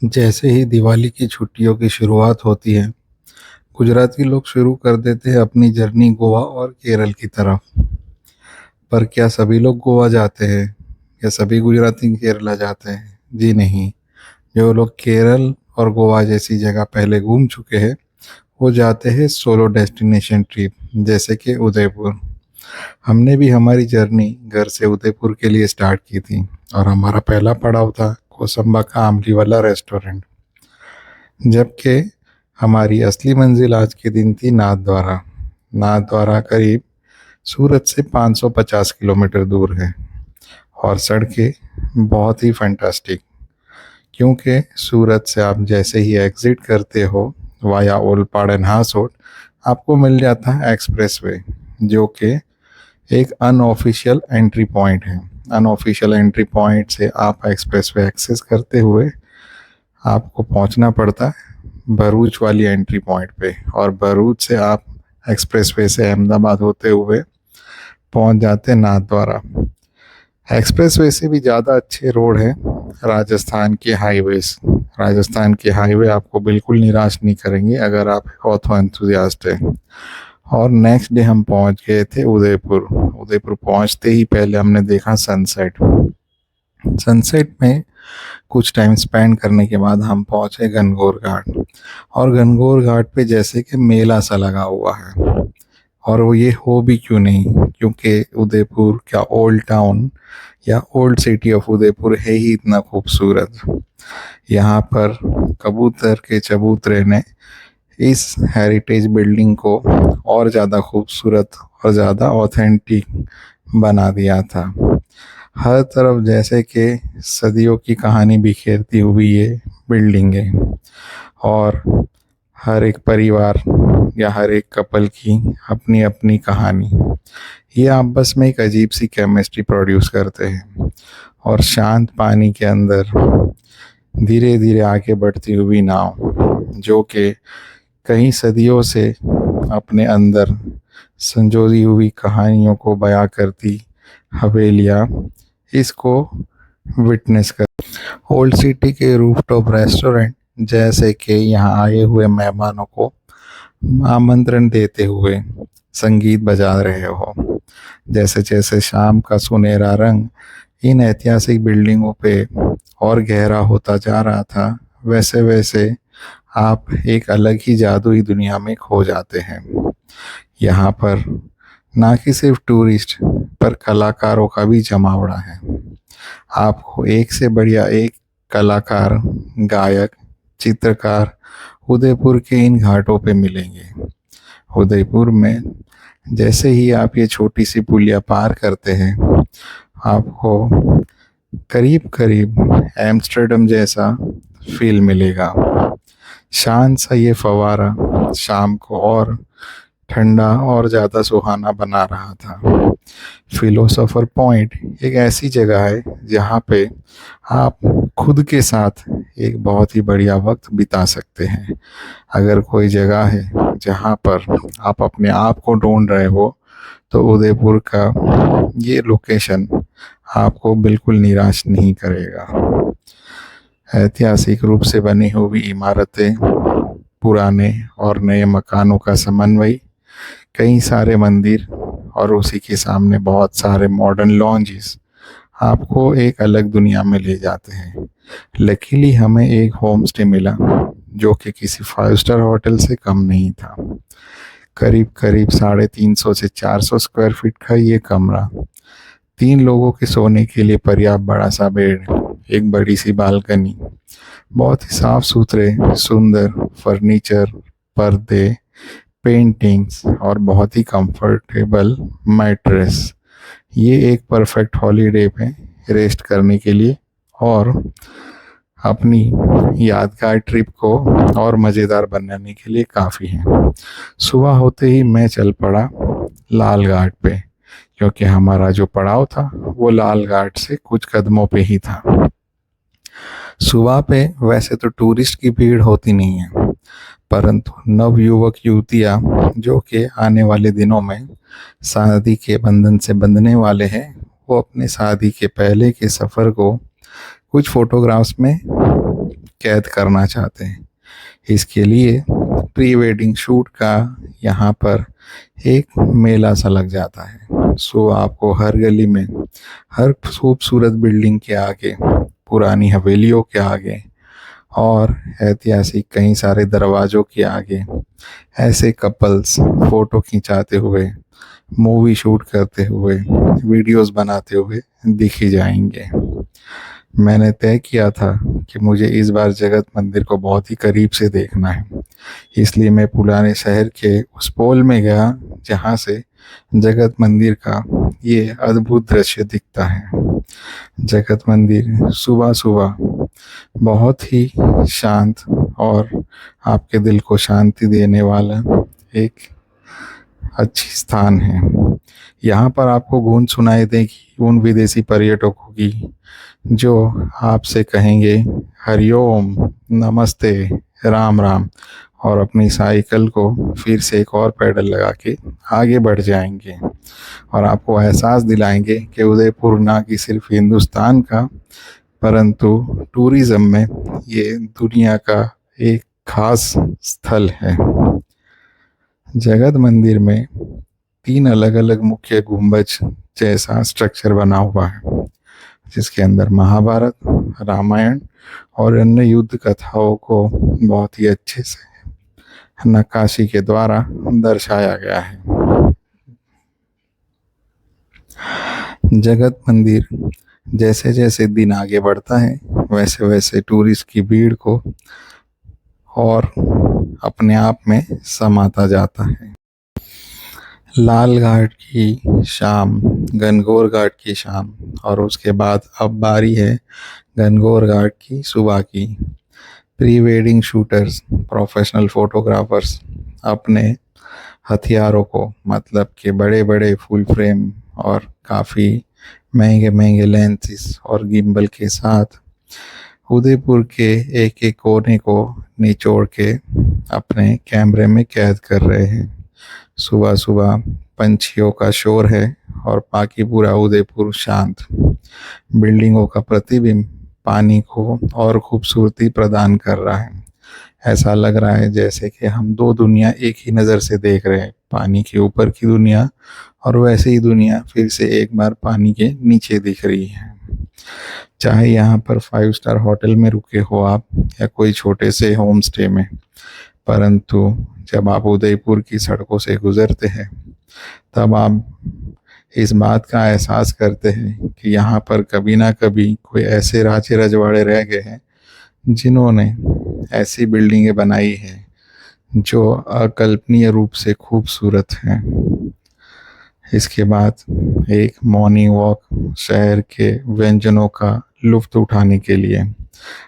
जैसे ही दिवाली की छुट्टियों की शुरुआत होती है, गुजराती लोग शुरू कर देते हैं अपनी जर्नी गोवा और केरल की तरफ। पर क्या सभी लोग गोवा जाते हैं या सभी गुजराती केरला जाते हैं? जी नहीं। जो लोग केरल और गोवा जैसी जगह पहले घूम चुके हैं, वो जाते हैं सोलो डेस्टिनेशन ट्रिप, जैसे कि उदयपुर। हमने भी हमारी जर्नी घर से उदयपुर के लिए स्टार्ट की थी और हमारा पहला पड़ाव था कोसंबा का आमली वाला रेस्टोरेंट। जबकि हमारी असली मंजिल आज के दिन थी नाथद्वारा। नाथद्वारा करीब सूरत से 550 किलोमीटर दूर है और सड़कें बहुत ही फैंटास्टिक, क्योंकि सूरत से आप जैसे ही एग्ज़िट करते हो वाया ओलपाड़ एंड हासोट, आपको मिल जाता है एक्सप्रेस वे, जो कि एक अनऑफिशियल एंट्री पॉइंट है। अनऑफिशियल एंट्री पॉइंट से आप एक्सप्रेस वे एक्सेस करते हुए आपको पहुंचना पड़ता है भरूच वाली एंट्री पॉइंट पे, और भरूच से आप एक्सप्रेसवे से अहमदाबाद होते हुए पहुंच जाते हैं नाथद्वारा। एक्सप्रेसवे से भी ज़्यादा अच्छे रोड है राजस्थान के हाईवेज। राजस्थान के हाईवे आपको बिल्कुल निराश नहीं करेंगे अगर आप ऑथो एंथुजियास्ट हैं। और नेक्स्ट डे हम पहुंच गए थे उदयपुर। उदयपुर पहुंचते ही पहले हमने देखा सनसेट। सनसेट में कुछ टाइम स्पेंड करने के बाद हम पहुंचे गनगौर घाट। और गनगौर घाट पे जैसे कि मेला सा लगा हुआ है, और वो ये हो भी क्यों नहीं, क्योंकि उदयपुर क्या ओल्ड टाउन या ओल्ड सिटी ऑफ उदयपुर है ही इतना खूबसूरत। यहाँ पर कबूतर के चबूतरे ने इस हेरिटेज बिल्डिंग को और ज़्यादा खूबसूरत और ज़्यादा ऑथेंटिक बना दिया था। हर तरफ जैसे कि सदियों की कहानी बिखेरती हुई ये बिल्डिंग है, और हर एक परिवार या हर एक कपल की अपनी अपनी कहानी। ये आपस में एक अजीब सी केमिस्ट्री प्रोड्यूस करते हैं, और शांत पानी के अंदर धीरे धीरे आगे बढ़ती हुई नाव, जो कि कई सदियों से अपने अंदर संजोई हुई कहानियों को बयां करती हवेलियाँ, इसको विटनेस कर। ओल्ड सिटी के रूफटॉप रेस्टोरेंट जैसे कि यहाँ आए हुए मेहमानों को आमंत्रण देते हुए संगीत बजा रहे हो। जैसे जैसे शाम का सुनहरा रंग इन ऐतिहासिक बिल्डिंगों पे और गहरा होता जा रहा था, वैसे वैसे आप एक अलग ही जादुई दुनिया में खो जाते हैं। यहाँ पर ना कि सिर्फ टूरिस्ट पर कलाकारों का भी जमावड़ा है। आपको एक से बढ़िया एक कलाकार, गायक, चित्रकार उदयपुर के इन घाटों पे मिलेंगे। उदयपुर में जैसे ही आप ये छोटी सी पुलिया पार करते हैं, आपको करीब करीब एम्स्टर्डम जैसा फील मिलेगा। शांत सा ये फवारा शाम को और ठंडा और ज़्यादा सुहाना बना रहा था। फिलोसोफर पॉइंट एक ऐसी जगह है जहाँ पे आप खुद के साथ एक बहुत ही बढ़िया वक्त बिता सकते हैं। अगर कोई जगह है जहाँ पर आप अपने आप को ढूंढ रहे हो, तो उदयपुर का ये लोकेशन आपको बिल्कुल निराश नहीं करेगा। ऐतिहासिक रूप से बनी हुई इमारतें, पुराने और नए मकानों का समन्वय, कई सारे मंदिर और उसी के सामने बहुत सारे मॉडर्न लॉन्जेस आपको एक अलग दुनिया में ले जाते हैं। लकीली हमें एक होम स्टे मिला जो कि किसी 5 स्टार होटल से कम नहीं था। करीब करीब 350 से 400 स्क्वायर फीट का ये कमरा, 3 लोगों के सोने के लिए पर्याप्त बड़ा सा बेड, एक बड़ी सी बालकनी, बहुत ही साफ सुथरे सुंदर फर्नीचर, पर्दे, पेंटिंग्स और बहुत ही कंफर्टेबल मैट्रेस। ये एक परफेक्ट हॉलीडे पे रेस्ट करने के लिए और अपनी यादगार ट्रिप को और मज़ेदार बनाने के लिए काफ़ी है। सुबह होते ही मैं चल पड़ा लाल घाट पे, क्योंकि हमारा जो पड़ाव था वो लाल घाट से कुछ कदमों पे ही था। सुबह पे वैसे तो टूरिस्ट की भीड़ होती नहीं है, परंतु नव युवक युवतियाँ जो कि आने वाले दिनों में शादी के बंधन से बंधने वाले हैं, वो अपने शादी के पहले के सफ़र को कुछ फोटोग्राफ्स में कैद करना चाहते हैं। इसके लिए प्री वेडिंग शूट का यहाँ पर एक मेला सा लग जाता है। सो आपको हर गली में, हर खूबसूरत बिल्डिंग के आगे, पुरानी हवेलियों के आगे और ऐतिहासिक कई सारे दरवाज़ों के आगे ऐसे कपल्स फ़ोटो खिंचाते हुए, मूवी शूट करते हुए, वीडियोस बनाते हुए दिख ही जाएंगे। मैंने तय किया था कि मुझे इस बार जगत मंदिर को बहुत ही करीब से देखना है, इसलिए मैं पुराने शहर के उस पोल में गया जहाँ से जगत मंदिर का ये अद्भुत दृश्य दिखता है। जगत मंदिर सुबह सुबह बहुत ही शांत और आपके दिल को शांति देने वाला एक अच्छी स्थान है। यहाँ पर आपको गूंज सुनाई देगी उन विदेशी पर्यटकों की जो आपसे कहेंगे हरिओम, नमस्ते, राम राम, और अपनी साइकिल को फिर से एक और पैडल लगा के आगे बढ़ जाएंगे और आपको एहसास दिलाएंगे कि उदयपुर ना कि सिर्फ हिंदुस्तान का परंतु टूरिज़्म में ये दुनिया का एक खास स्थल है। जगत मंदिर में 3 अलग अलग मुख्य गुंबज जैसा स्ट्रक्चर बना हुआ है, जिसके अंदर महाभारत, रामायण और अन्य युद्ध कथाओं को बहुत ही अच्छे से नक्काशी के द्वारा दर्शाया गया है। जगत मंदिर जैसे जैसे दिन आगे बढ़ता है वैसे वैसे टूरिस्ट की भीड़ को और अपने आप में समाता जाता है। लाल घाट की शाम, गणगौर घाट की शाम और उसके बाद अब बारी है गणगौर घाट की सुबह की। Pre wedding shooters, professional photographers अपने हथियारों को, मतलब कि बड़े बड़े फुल फ्रेम और काफ़ी महंगे महंगे लेंसेस और गिम्बल के साथ उदयपुर के एक एक कोने को निचोड़ के अपने कैमरे में कैद कर रहे हैं। सुबह सुबह पंछियों का शोर है और बाकी पूरा उदयपुर शांत। बिल्डिंगों का प्रतिबिंब पानी को और खूबसूरती प्रदान कर रहा है। ऐसा लग रहा है जैसे कि हम 2 दुनिया एक ही नज़र से देख रहे हैं, पानी के ऊपर की दुनिया और वैसे ही दुनिया फिर से एक बार पानी के नीचे दिख रही है। चाहे यहाँ पर 5 स्टार होटल में रुके हो आप या कोई छोटे से होम स्टे में, परंतु जब आप उदयपुर की सड़कों से गुजरते हैं तब आप इस बात का एहसास करते हैं कि यहाँ पर कभी ना कभी कोई ऐसे राजे रजवाड़े रह गए हैं जिन्होंने ऐसी बिल्डिंगें बनाई हैं जो अकल्पनीय रूप से खूबसूरत हैं। इसके बाद एक मॉर्निंग वॉक शहर के व्यंजनों का लुत्फ़ उठाने के लिए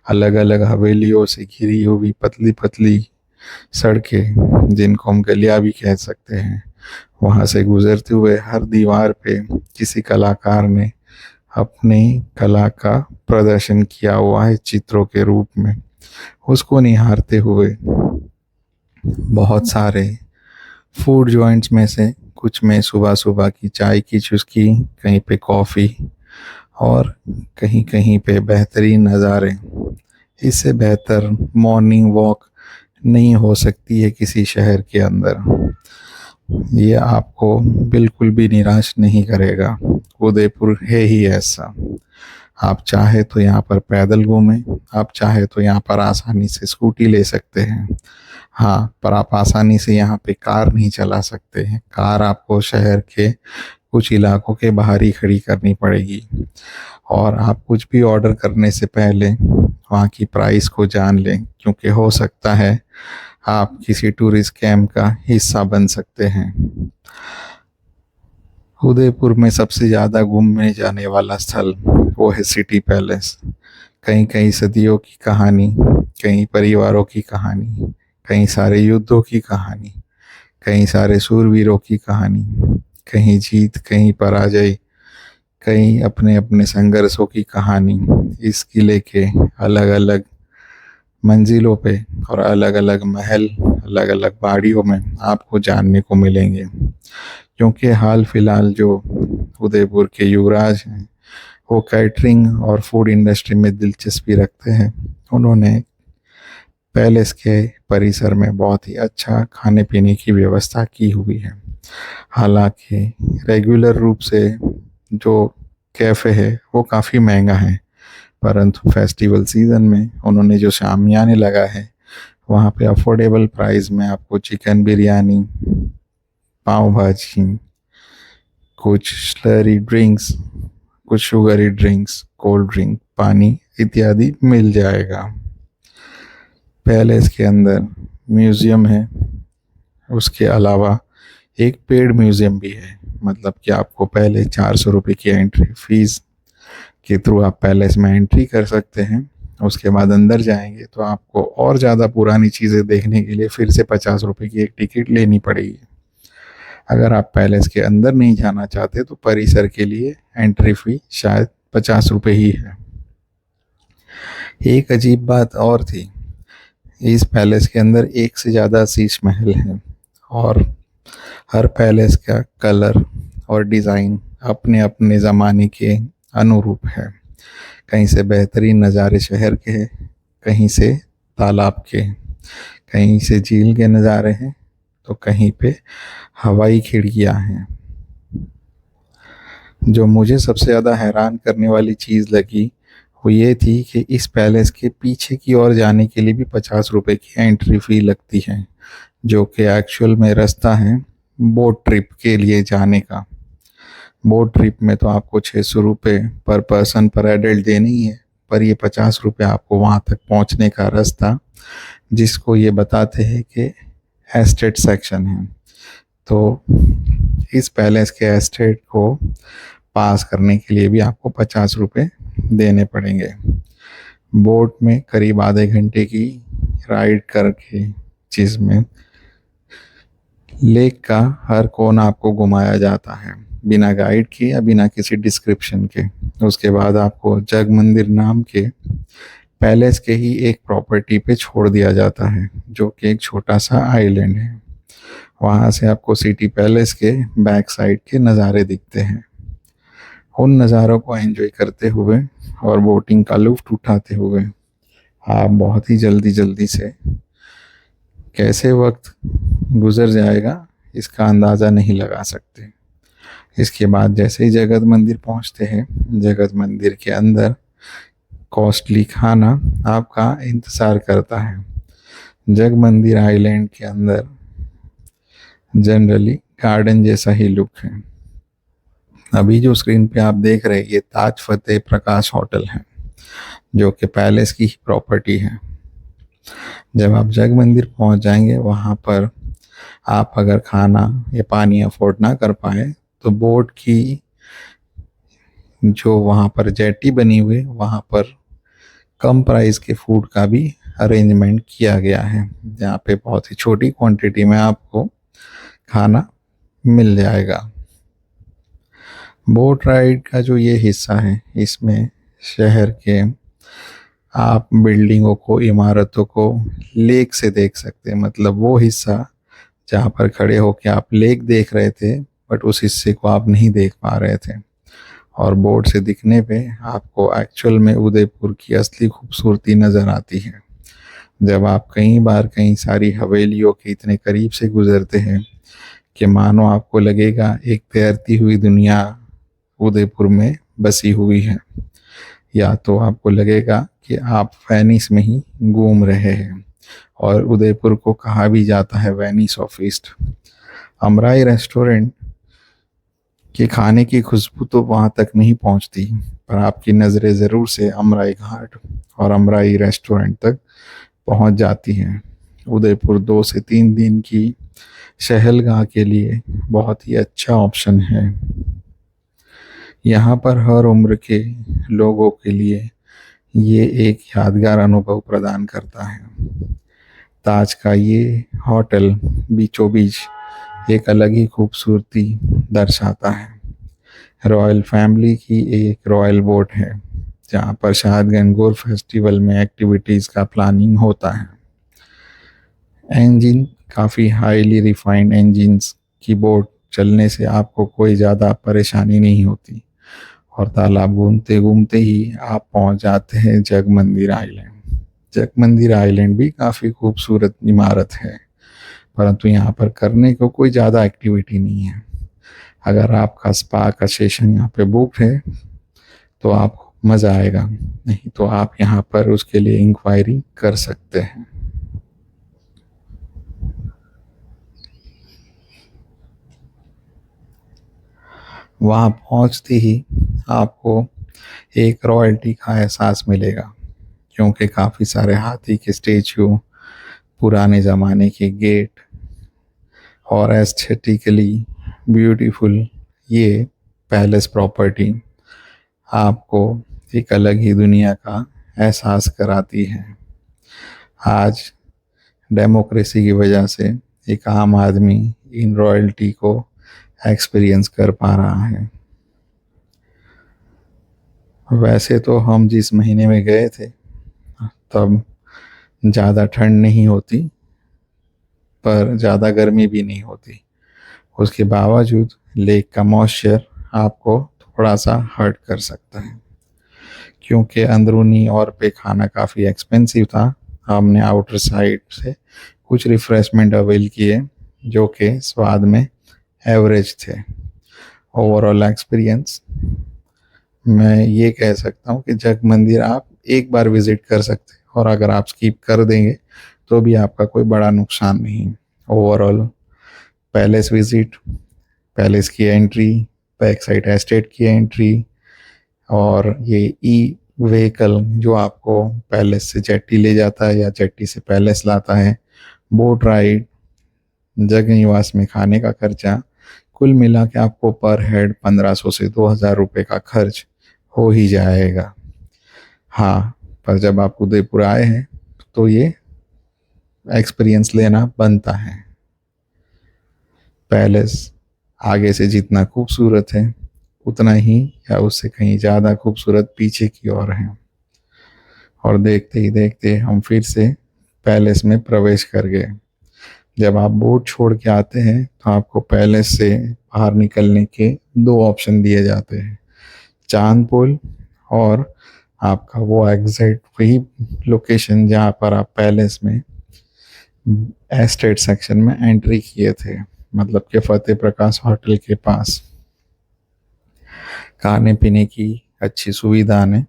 अलग अलग हवेलियों से घिरी हुई पतली पतली सड़कें, जिनको हम गलियां भी कह सकते हैं, वहाँ से गुजरते हुए हर दीवार पे किसी कलाकार ने अपनी कला का प्रदर्शन किया हुआ है चित्रों के रूप में। उसको निहारते हुए बहुत सारे फूड जॉइंट्स में से कुछ में सुबह सुबह की चाय की चुस्की, कहीं पे कॉफ़ी और कहीं कहीं पे बेहतरीन नज़ारे। इससे बेहतर मॉर्निंग वॉक नहीं हो सकती है किसी शहर के अंदर। ये आपको बिल्कुल भी निराश नहीं करेगा। उदयपुर है ही ऐसा। आप चाहे तो यहाँ पर पैदल घूमें, आप चाहे तो यहाँ पर आसानी से स्कूटी ले सकते हैं। हाँ, पर आप आसानी से यहाँ पे कार नहीं चला सकते हैं। कार आपको शहर के कुछ इलाकों के बाहर ही खड़ी करनी पड़ेगी और आप कुछ भी ऑर्डर करने से पहले वहाँ की प्राइस को जान लें, क्योंकि हो सकता है आप किसी टूरिस्ट कैंप का हिस्सा बन सकते हैं। उदयपुर में सबसे ज़्यादा घूमने जाने वाला स्थल वो है सिटी पैलेस। कई कई सदियों की कहानी, कई परिवारों की कहानी, कई सारे युद्धों की कहानी, कई सारे शूरवीरों की कहानी, कहीं जीत कहीं पराजय, कई अपने अपने संघर्षों की कहानी इस किले के अलग अलग मंजिलों पे और अलग अलग महल, अलग अलग बाड़ियों में आपको जानने को मिलेंगे। क्योंकि हाल फिलहाल जो उदयपुर के युवराज हैं वो कैटरिंग और फूड इंडस्ट्री में दिलचस्पी रखते हैं, उन्होंने पैलेस के परिसर में बहुत ही अच्छा खाने पीने की व्यवस्था की हुई है। हालांकि रेगुलर रूप से जो कैफ़े है वो काफ़ी महंगा है, परंतु फेस्टिवल सीज़न में उन्होंने जो शामियाने लगा है वहाँ पे अफोर्डेबल प्राइस में आपको चिकन बिरयानी, पाव भाजी, कुछ स्लरी ड्रिंक्स, कुछ शुगरी ड्रिंक्स, कोल्ड ड्रिंक, पानी इत्यादि मिल जाएगा। पैलेस के अंदर म्यूज़ियम है, उसके अलावा एक पेड म्यूज़ियम भी है। मतलब कि आपको पहले 400 रुपये की एंट्री फीस के थ्रू आप पैलेस में एंट्री कर सकते हैं। उसके बाद अंदर जाएंगे तो आपको और ज़्यादा पुरानी चीज़ें देखने के लिए फिर से 50 रुपये की एक टिकट लेनी पड़ेगी। अगर आप पैलेस के अंदर नहीं जाना चाहते तो परिसर के लिए एंट्री फी शायद 50 रुपये ही है। एक अजीब बात और थी, इस पैलेस के अंदर एक से ज़्यादा शीश महल हैं और हर पैलेस का कलर और डिज़ाइन अपने अपने ज़माने के अनुरूप है। कहीं से बेहतरीन नज़ारे शहर के हैं, कहीं से तालाब के, कहीं से झील के नज़ारे हैं तो कहीं पे हवाई खिड़कियाँ हैं। जो मुझे सबसे ज़्यादा हैरान करने वाली चीज़ लगी वो ये थी कि इस पैलेस के पीछे की ओर जाने के लिए भी 50 रुपये की एंट्री फ़ी लगती है, जो कि एक्चुअल में रास्ता है बोट ट्रिप के लिए जाने का। बोट ट्रिप में तो आपको 600 रुपये पर पर्सन पर एडल्ट देने ही है, पर ये 50 रुपये आपको वहाँ तक पहुँचने का रास्ता, जिसको ये बताते हैं कि एस्टेट सेक्शन है। तो इस पैलेस के एस्टेट को पास करने के लिए भी आपको 50 रुपये देने पड़ेंगे। बोट में करीब आधे घंटे की राइड करके, जिसमें लेक का हर कोना आपको घुमाया जाता है बिना गाइड के या बिना किसी डिस्क्रिप्शन के। उसके बाद आपको जग मंदिर नाम के पैलेस के ही एक प्रॉपर्टी पे छोड़ दिया जाता है, जो कि एक छोटा सा आइलैंड है। वहाँ से आपको सिटी पैलेस के बैक साइड के नज़ारे दिखते हैं। उन नज़ारों को एंजॉय करते हुए और बोटिंग का लुत्फ़ उठाते हुए आप बहुत ही जल्दी से कैसे वक्त गुजर जाएगा इसका अंदाज़ा नहीं लगा सकते। इसके बाद जैसे ही जगत मंदिर पहुंचते हैं, जगत मंदिर के अंदर कॉस्टली खाना आपका इंतज़ार करता है। जग मंदिर आइलैंड के अंदर जनरली गार्डन जैसा ही लुक है। अभी जो स्क्रीन पे आप देख रहे हैं ये ताज फतेह प्रकाश होटल है, जो कि पैलेस की ही प्रॉपर्टी है। जब आप जग मंदिर पहुंच जाएंगे वहाँ पर आप अगर खाना या पानी अफोर्ड ना कर पाए तो बोट की जो वहाँ पर जेटी बनी हुई है वहाँ पर कम प्राइस के फूड का भी अरेंजमेंट किया गया है, जहाँ पे बहुत ही छोटी क्वांटिटी में आपको खाना मिल जाएगा। बोट राइड का जो ये हिस्सा है इसमें शहर के आप बिल्डिंगों को, इमारतों को लेक से देख सकते हैं। मतलब वो हिस्सा जहाँ पर खड़े होकर आप लेक देख रहे थे बट उस हिस्से को आप नहीं देख पा रहे थे, और बोट से दिखने पे आपको एक्चुअल में उदयपुर की असली खूबसूरती नज़र आती है। जब आप कई बार कई सारी हवेलियों के इतने करीब से गुजरते हैं कि मानो आपको लगेगा एक तैरती हुई दुनिया उदयपुर में बसी हुई है, या तो आपको लगेगा कि आप वेनिस में ही घूम रहे हैं। और उदयपुर को कहा भी जाता है Venice of east. Amrai restaurant के खाने की खुशबू तो वहाँ तक नहीं पहुँचती, पर आपकी नज़रें ज़रूर से अमराई घाट और अमराई रेस्टोरेंट तक पहुँच जाती हैं। उदयपुर 2 से 3 दिन की शहलगाह के लिए बहुत ही अच्छा ऑप्शन है। यहाँ पर हर उम्र के लोगों के लिए ये एक यादगार अनुभव प्रदान करता है। ताज का ये होटल बीचों बीच एक अलग ही खूबसूरती दर्शाता है। रॉयल फैमिली की एक रॉयल बोट है, जहाँ पर शायद गंगोर फेस्टिवल में एक्टिविटीज़ का प्लानिंग होता है। इंजन काफ़ी हाईली रिफाइंड इंजन्स की बोट चलने से आपको कोई ज़्यादा परेशानी नहीं होती, और तालाब घूमते घूमते ही आप पहुंच जाते हैं जग मंदिर आइलैंड, जगमंदिर आइलैंड भी काफ़ी खूबसूरत इमारत है, परंतु यहाँ पर करने को कोई ज़्यादा एक्टिविटी नहीं है। अगर आपका स्पा का सेशन यहाँ पे बुक है तो आपको मज़ा आएगा, नहीं तो आप यहाँ पर उसके लिए इंक्वायरी कर सकते हैं। वहाँ पहुँचते ही आपको एक रॉयल्टी का एहसास मिलेगा, क्योंकि काफ़ी सारे हाथी के स्टेचू, पुराने ज़माने के गेट और एस्थेटिकली ब्यूटीफुल ये पैलेस प्रॉपर्टी आपको एक अलग ही दुनिया का एहसास कराती है। आज डेमोक्रेसी की वजह से एक आम आदमी इन रॉयल्टी को एक्सपीरियंस कर पा रहा है। वैसे तो हम जिस महीने में गए थे तब ज़्यादा ठंड नहीं होती, पर ज़्यादा गर्मी भी नहीं होती। उसके बावजूद लेक का मॉइस्चर आपको थोड़ा सा हर्ट कर सकता है। क्योंकि अंदरूनी और पे खाना काफ़ी एक्सपेंसिव था, हमने आउटर साइड से कुछ रिफ़्रेशमेंट अवेल किए जो कि स्वाद में एवरेज थे। ओवरऑल एक्सपीरियंस मैं ये कह सकता हूँ कि जगमंदिर आप एक बार विज़िट कर सकते हैं, और अगर आप स्किप कर देंगे तो भी आपका कोई बड़ा नुकसान नहीं। ओवरऑल पैलेस विज़िट, पैलेस की एंट्री, बैक साइड एस्टेट की एंट्री, और ये ई व्हीकल जो आपको पैलेस से जेट्टी ले जाता है या जेट्टी से पैलेस लाता है, बोट राइड, जगह निवास में खाने का खर्चा, कुल मिला के आपको पर हेड 1500 से 2000 रुपये का खर्च हो ही जाएगा। हाँ, पर जब आप उदयपुर आए हैं तो ये एक्सपीरियंस लेना बनता है। पैलेस आगे से जितना खूबसूरत है उतना ही या उससे कहीं ज़्यादा खूबसूरत पीछे की ओर है। और देखते ही देखते हम फिर से पैलेस में प्रवेश कर गए। जब आप बोट छोड़ के आते हैं तो आपको पैलेस से बाहर निकलने के दो ऑप्शन दिए जाते हैं, चांद पोल और आपका वो एग्जैक्ट वही लोकेशन जहाँ पर आप पैलेस में एस्टेट सेक्शन में एंट्री किए थे, मतलब कि फतेह प्रकाश होटल के पास। खाने पीने की अच्छी सुविधा ने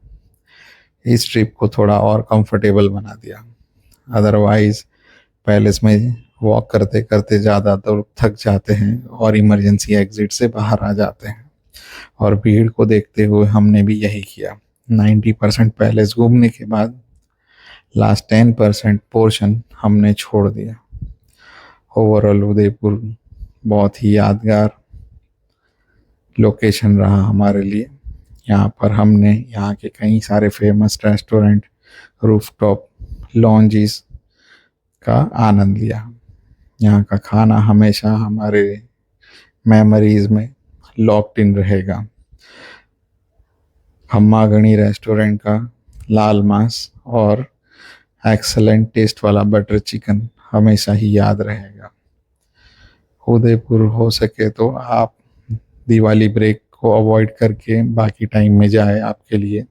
इस ट्रिप को थोड़ा और कंफर्टेबल बना दिया। अदरवाइज पैलेस में वॉक करते करते ज़्यादा तो थक जाते हैं और इमरजेंसी एग्जिट से बाहर आ जाते हैं, और भीड़ को देखते हुए हमने भी यही किया। 90% पैलेस घूमने के बाद लास्ट 10% पोर्शन हमने छोड़ दिया। ओवरऑल उदयपुर बहुत ही यादगार लोकेशन रहा हमारे लिए। यहाँ पर हमने यहाँ के कई सारे फेमस रेस्टोरेंट, रूफटॉप लॉन्जिस का आनंद लिया। यहाँ का खाना हमेशा हमारे मेमोरीज में लॉक्ड इन रहेगा। खम्मागणी रेस्टोरेंट का लाल मांस और एक्सलेंट टेस्ट वाला बटर चिकन हमेशा ही याद रहेगा। उदयपुर हो सके तो आप दिवाली ब्रेक को अवॉइड करके बाकी टाइम में जाए, आपके लिए